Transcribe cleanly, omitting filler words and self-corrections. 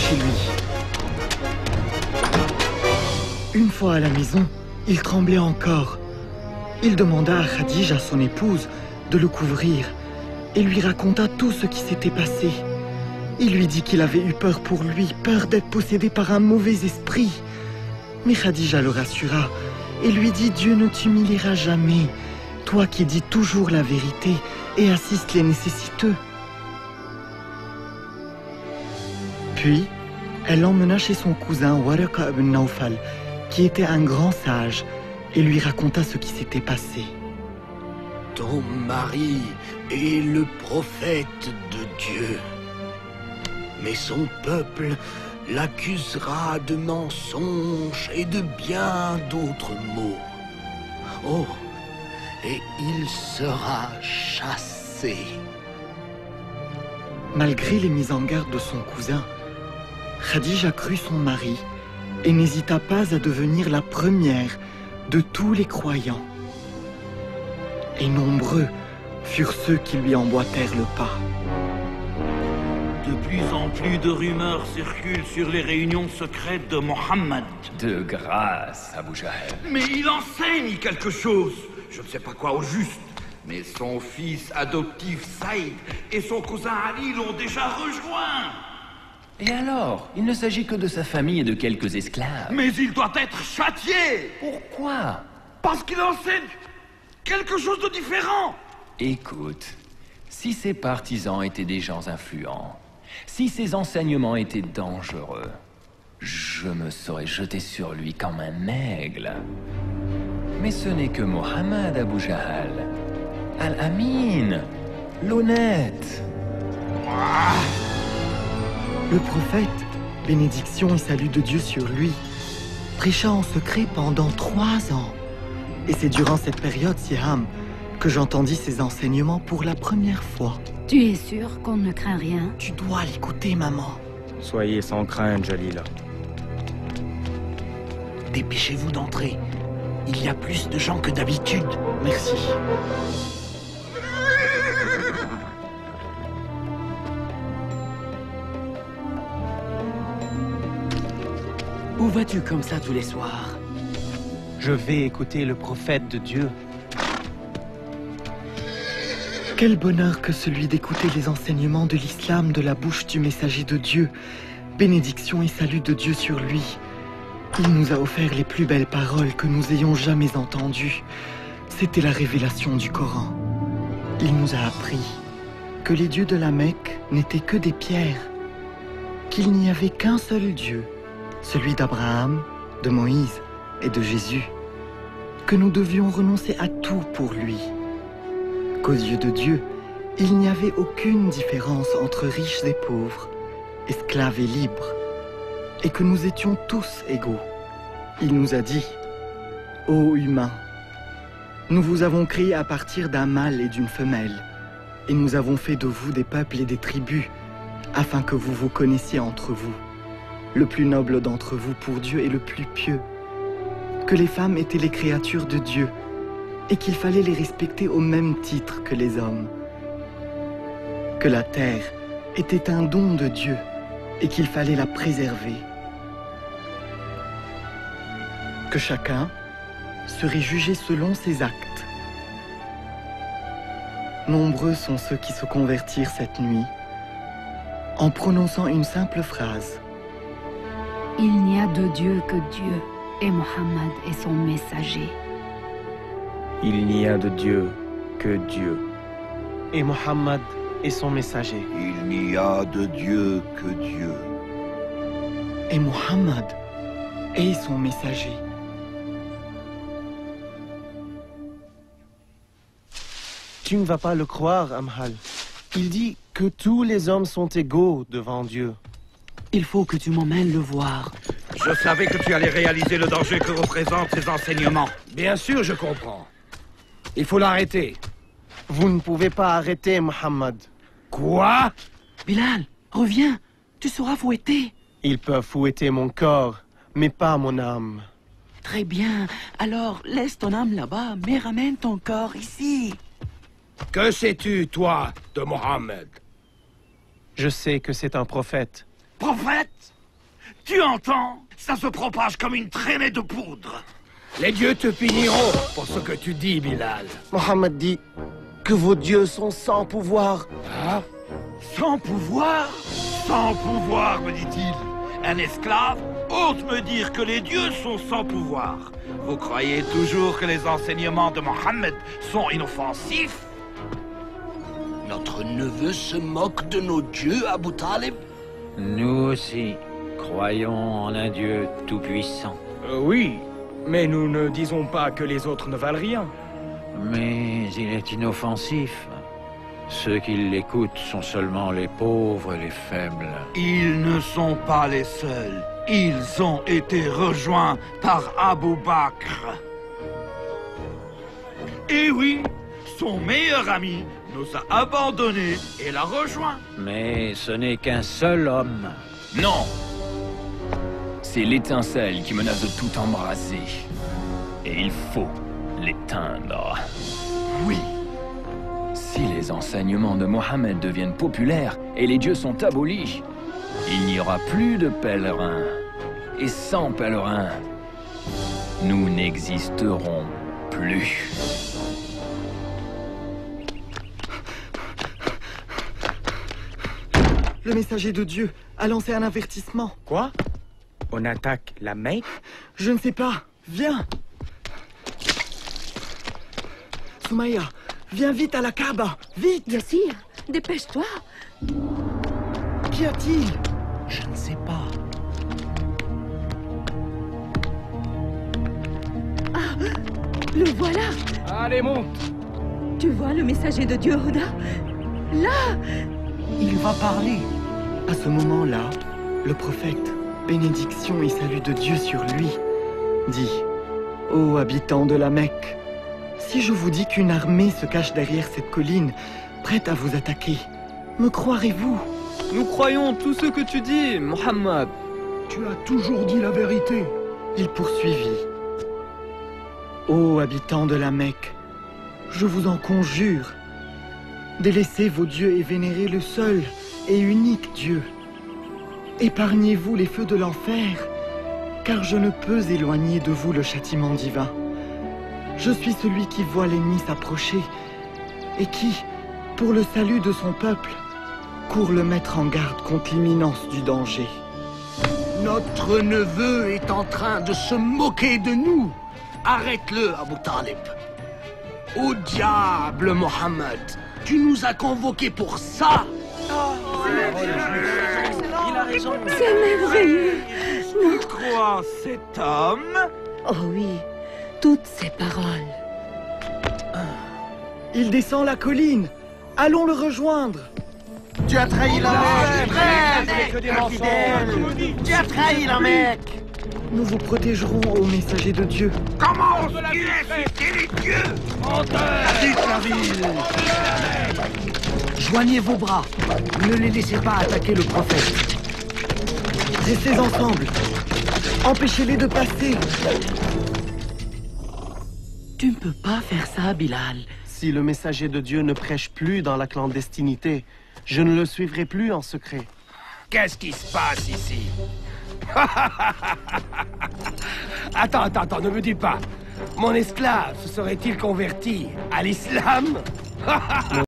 chez lui. Une fois à la maison, il tremblait encore. Il demanda à Khadija, son épouse, de le couvrir et lui raconta tout ce qui s'était passé. Il lui dit qu'il avait eu peur pour lui, peur d'être possédé par un mauvais esprit. Mais Khadija le rassura et lui dit « Dieu ne t'humiliera jamais, toi qui dis toujours la vérité et assistes les nécessiteux. » Puis, elle l'emmena chez son cousin Waraqa ibn Nawfal, qui était un grand sage, et lui raconta ce qui s'était passé. Ton mari est le prophète de Dieu, mais son peuple l'accusera de mensonges et de bien d'autres maux. Oh, et il sera chassé. Malgré les mises en garde de son cousin, Khadija crut son mari et n'hésita pas à devenir la première de tous les croyants. Et nombreux furent ceux qui lui emboîtèrent le pas. De plus en plus de rumeurs circulent sur les réunions secrètes de Mohammed. De grâce, Abu Jahl. Mais il enseigne quelque chose. Je ne sais pas quoi au juste. Mais son fils adoptif Saïd et son cousin Ali l'ont déjà rejoint. Et alors? Il ne s'agit que de sa famille et de quelques esclaves. Mais il doit être châtié. Pourquoi? Parce qu'il enseigne quelque chose de différent. Écoute, si ses partisans étaient des gens influents, si ses enseignements étaient dangereux, je me serais jeté sur lui comme un aigle. Mais ce n'est que Mohammed, Abu Jahl. Al-Amin, l'honnête. Le prophète, bénédiction et salut de Dieu sur lui, prêcha en secret pendant 3 ans. Et c'est durant cette période, Siham, que j'entendis ses enseignements pour la première fois. Tu es sûr qu'on ne craint rien? Tu dois l'écouter, maman. Soyez sans crainte, Jalila. Dépêchez-vous d'entrer. Il y a plus de gens que d'habitude. Merci. Où vas-tu comme ça tous les soirs? Je vais écouter le prophète de Dieu. Quel bonheur que celui d'écouter les enseignements de l'islam de la bouche du messager de Dieu. Bénédiction et salut de Dieu sur lui. Il nous a offert les plus belles paroles que nous ayons jamais entendues. C'était la révélation du Coran. Il nous a appris que les dieux de la Mecque n'étaient que des pierres, qu'il n'y avait qu'un seul Dieu, celui d'Abraham, de Moïse et de Jésus, que nous devions renoncer à tout pour lui, qu'aux yeux de Dieu, il n'y avait aucune différence entre riches et pauvres, esclaves et libres, et que nous étions tous égaux. Il nous a dit, « Ô humains, nous vous avons créés à partir d'un mâle et d'une femelle, et nous avons fait de vous des peuples et des tribus, afin que vous vous connaissiez entre vous. Le plus noble d'entre vous pour Dieu est le plus pieux, que les femmes étaient les créatures de Dieu, et qu'il fallait les respecter au même titre que les hommes, que la terre était un don de Dieu, et qu'il fallait la préserver, que chacun serait jugé selon ses actes. Nombreux sont ceux qui se convertirent cette nuit, en prononçant une simple phrase. Il n'y a de Dieu que Dieu, et Mohammed est son messager. Il n'y a de Dieu que Dieu. Et Mohammed est son messager. Il n'y a de Dieu que Dieu. Et Mohammed est son messager. Tu ne vas pas le croire, Amhal. Il dit que tous les hommes sont égaux devant Dieu. Il faut que tu m'emmènes le voir. Je savais que tu allais réaliser le danger que représentent ces enseignements. Bien sûr, je comprends. Il faut l'arrêter. Vous ne pouvez pas arrêter Mohammed. Quoi? Bilal, reviens. Tu seras fouetté. Ils peuvent fouetter mon corps, mais pas mon âme. Très bien. Alors, laisse ton âme là-bas, mais ramène ton corps ici. Que sais-tu, toi, de Mohammed? Je sais que c'est un prophète. Prophète? Tu entends? Ça se propage comme une traînée de poudre. Les dieux te puniront pour ce que tu dis, Bilal. Mohammed dit que vos dieux sont sans pouvoir. Ah? Sans pouvoir? Sans pouvoir, me dit-il. Un esclave ose me dire que les dieux sont sans pouvoir. Vous croyez toujours que les enseignements de Mohammed sont inoffensifs? Notre neveu se moque de nos dieux, Abu Talib. Nous aussi croyons en un Dieu tout-puissant. Oui, mais nous ne disons pas que les autres ne valent rien. Mais il est inoffensif. Ceux qui l'écoutent sont seulement les pauvres et les faibles. Ils ne sont pas les seuls. Ils ont été rejoints par Abu Bakr. Et oui, son meilleur ami nous a abandonnés et l'a rejoint. Mais ce n'est qu'un seul homme. Non! C'est l'étincelle qui menace de tout embraser. Et il faut l'éteindre. Oui. Si les enseignements de Mohammed deviennent populaires et les dieux sont abolis, il n'y aura plus de pèlerins. Et sans pèlerins, nous n'existerons plus. Le messager de Dieu a lancé un avertissement. Quoi? On attaque la Mecque? Je ne sais pas. Viens. Soumaya, viens vite à la Kaaba. Vite. Yassir, dépêche-toi. Qu'y a-t-il? Je ne sais pas. Ah, le voilà. Allez, monte! Tu vois le messager de Dieu, Huda? Là! Il va parler. À ce moment-là, le prophète, bénédiction et salut de Dieu sur lui, dit: Ô habitants de la Mecque, si je vous dis qu'une armée se cache derrière cette colline, prête à vous attaquer, me croirez-vous? Nous croyons tout ce que tu dis, Mohammed. Tu as toujours dit la vérité. Il poursuivit: Ô habitants de la Mecque, je vous en conjure, délaissez vos dieux et vénérez le seul et unique Dieu. Épargnez-vous les feux de l'enfer, car je ne peux éloigner de vous le châtiment divin. Je suis celui qui voit l'ennemi s'approcher et qui, pour le salut de son peuple, court le mettre en garde contre l'imminence du danger. Notre neveu est en train de se moquer de nous. Arrête-le, Abu Talib. Au diable, Mohammed. Tu nous as convoqués pour ça. C'est merveilleux. Tu crois cet homme? Oh oui, toutes ces paroles. Il descend la colline. Allons le rejoindre. Tu as trahi la Mecque! Tu as trahi la Mecque! Nous vous protégerons, ô messager de Dieu. Comment oses-tu insulter les dieux? Quitte la ville. Joignez vos bras. Ne les laissez pas attaquer le prophète. Restez ensemble. Empêchez-les de passer. Tu ne peux pas faire ça, Bilal. Si le messager de Dieu ne prêche plus dans la clandestinité, je ne le suivrai plus en secret. Qu'est-ce qui se passe ici? Attends, ne me dis pas. Mon esclave se serait-il converti à l'islam?